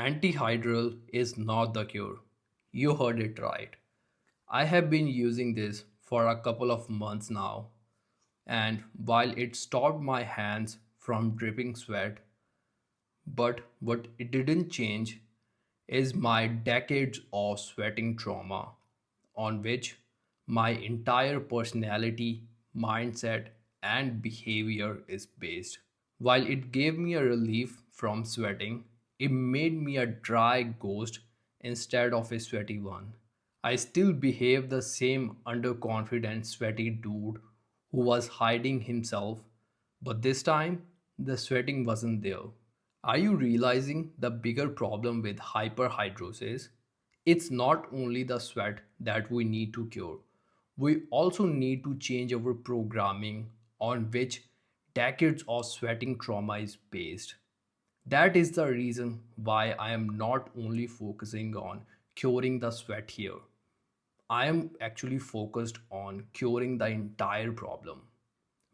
Antihydral is not the cure. You heard it right. I have been using this for a couple of months now, and while it stopped my hands from dripping sweat, but what it didn't change is my decades of sweating trauma on which my entire personality, mindset, and behavior is based. While it gave me a relief from sweating, it made me a dry ghost instead of a sweaty one. I still behave the same underconfident, sweaty dude who was hiding himself, but this time the sweating wasn't there. Are you realizing the bigger problem with hyperhidrosis? It's not only the sweat that we need to cure, we also need to change our programming on which decades of sweating trauma is based. That is the reason why I am not only focusing on curing the sweat here. I am actually focused on curing the entire problem.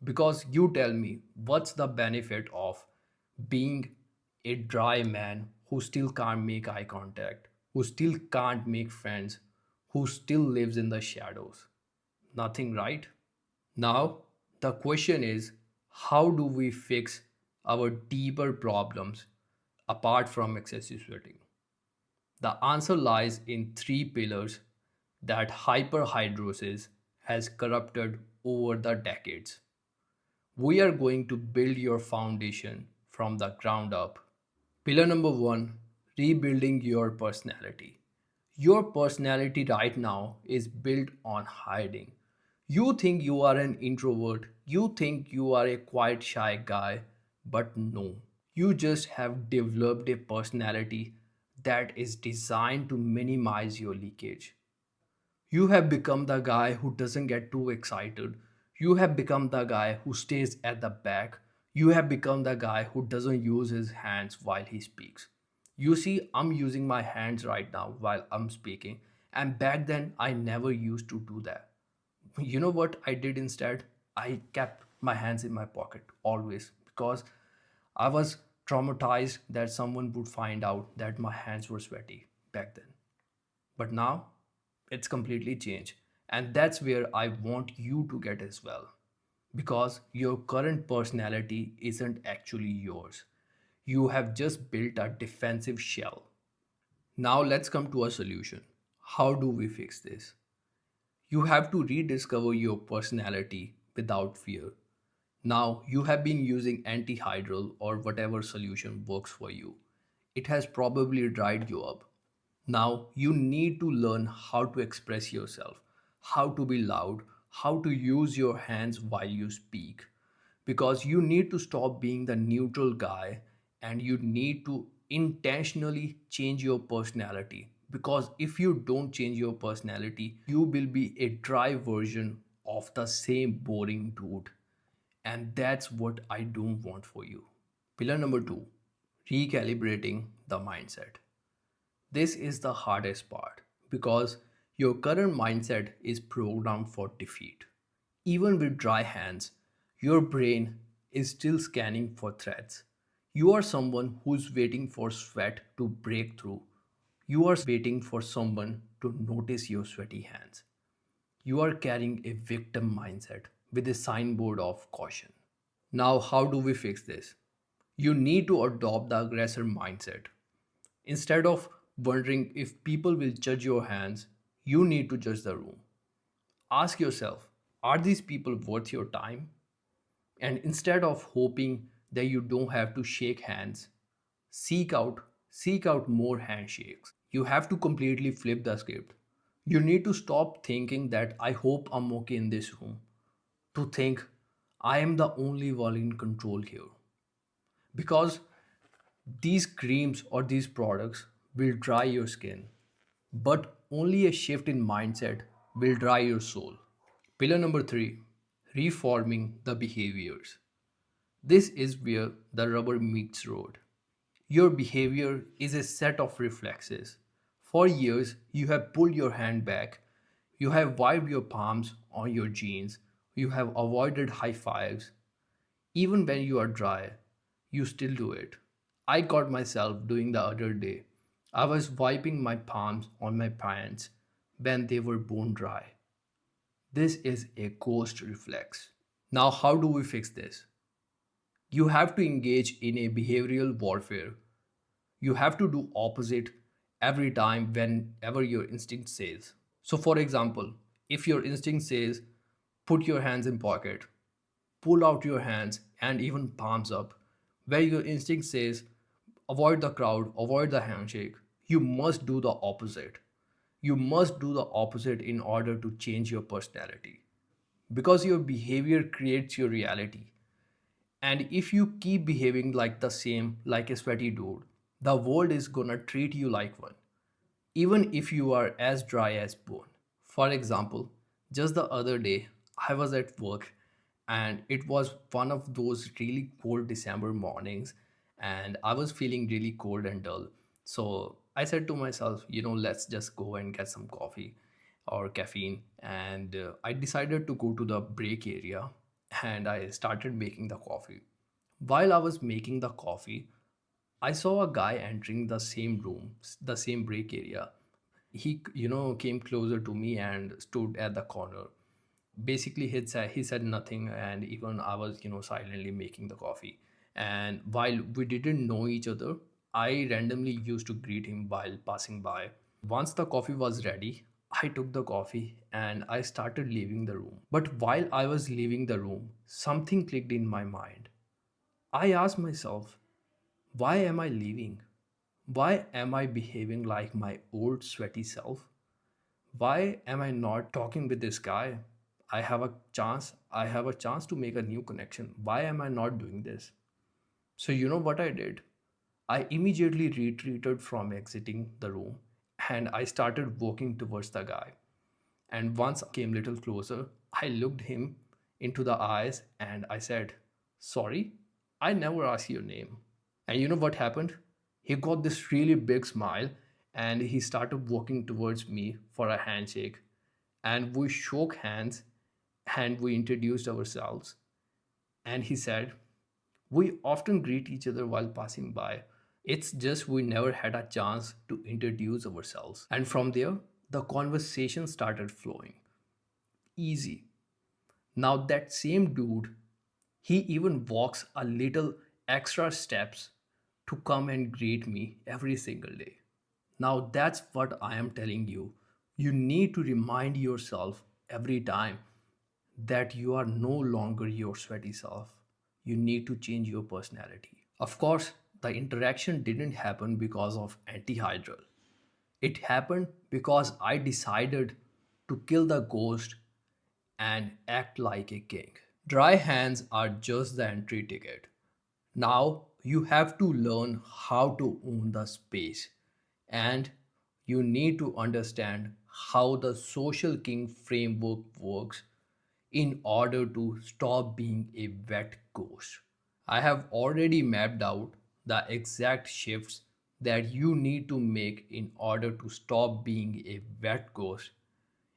Because you tell me, what's the benefit of being a dry man who still can't make eye contact, who still can't make friends, who still lives in the shadows? Nothing, right? Now, the question is, how do we fix our deeper problems apart from excessive sweating? The answer lies in three pillars that hyperhidrosis has corrupted over the decades. We are going to build your foundation from the ground up. Pillar number one, rebuilding your personality. Your personality right now is built on hiding. You think you are an introvert, you think you are a quiet, shy guy, but no. You just have developed a personality that is designed to minimize your leakage. You have become the guy who doesn't get too excited. You have become the guy who stays at the back. You have become the guy who doesn't use his hands while he speaks. You see, I'm using my hands right now while I'm speaking, and back then I never used to do that. You know what I did instead? I kept my hands in my pocket always because I was traumatized that someone would find out that my hands were sweaty back then. But now it's completely changed. And that's where I want you to get as well. Because your current personality isn't actually yours. You have just built a defensive shell. Now let's come to a solution. How do we fix this? You have to rediscover your personality without fear. Now you have been using antihydral or whatever solution works for you. It has probably dried you up. Now you need to learn how to express yourself, how to be loud, how to use your hands while you speak. Because you need to stop being the neutral guy and you need to intentionally change your personality. Because if you don't change your personality, you will be a dry version of the same boring dude. And that's what I don't want for you. Pillar number two, recalibrating the mindset. This is the hardest part because your current mindset is programmed for defeat. Even with dry hands, your brain is still scanning for threats. You are someone who's waiting for sweat to break through. You are waiting for someone to notice your sweaty hands. You are carrying a victim mindset with a signboard of caution. Now, how do we fix this? You need to adopt the aggressor mindset. Instead of wondering if people will judge your hands, you need to judge the room. Ask yourself, are these people worth your time? And instead of hoping that you don't have to shake hands, seek out seek out more handshakes. You have to completely flip the script. You need to stop thinking that I hope I'm okay in this room to think I am the only one in control here. Because these creams or these products will dry your skin, but only a shift in mindset will dry your soul. Pillar number three, reforming the behaviors. This is where the rubber meets road. Your behavior is a set of reflexes. For years, you have pulled your hand back, you have wiped your palms on your jeans, you have avoided high fives. Even when you are dry, you still do it. I caught myself doing the other day. I was wiping my palms on my pants when they were bone dry. This is a ghost reflex. Now, how do we fix this? You have to engage in a behavioral warfare. You have to do opposite every time whenever your instinct says. So for example, if your instinct says put your hands in pocket, pull out your hands and even palms up, where your instinct says avoid the crowd, avoid the handshake, you must do the opposite. You must do the opposite in order to change your personality. Because your behavior creates your reality. And if you keep behaving like the same, like a sweaty dude, the world is gonna treat you like one, even if you are as dry as bone. For example, just the other day, I was at work and it was one of those really cold December mornings, and I was feeling really cold and dull. So I said to myself, let's just go and get some coffee or caffeine. And I decided to go to the break area and I started making the coffee. While I was making the coffee, I saw a guy entering the same room, the same break area. He, came closer to me and stood at the corner. Basically, he said nothing, and even I was, silently making the coffee. And while we didn't know each other, I randomly used to greet him while passing by. Once the coffee was ready, I took the coffee and I started leaving the room. But while I was leaving the room, something clicked in my mind. I asked myself, why am I leaving? Why am I behaving like my old sweaty self? Why am I not talking with this guy? I have a chance to make a new connection. Why am I not doing this? So, you know what I did? I immediately retreated from exiting the room and I started walking towards the guy. And once I came little closer, I looked him into the eyes and I said, "Sorry, I never asked your name." And you know what happened? He got this really big smile and he started walking towards me for a handshake. And we shook hands and we introduced ourselves. And he said, "We often greet each other while passing by. It's just we never had a chance to introduce ourselves." And from there, the conversation started flowing. Easy. Now, that same dude, he even walks a little extra steps to come and greet me every single day. Now, that's what I am telling you. You need to remind yourself every time that you are no longer your sweaty self. You need to change your personality. Of course, the interaction didn't happen because of antihydral. It happened because I decided to kill the ghost and act like a king. Dry hands are just the entry ticket. Now you have to learn how to own the space, and you need to understand how the social king framework works in order to stop being a wet ghost. I have already mapped out the exact shifts that you need to make in order to stop being a wet ghost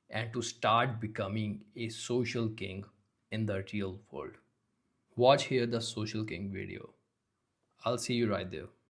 and to start becoming a social king in the real world. Watch here the social king video. I'll see you right there.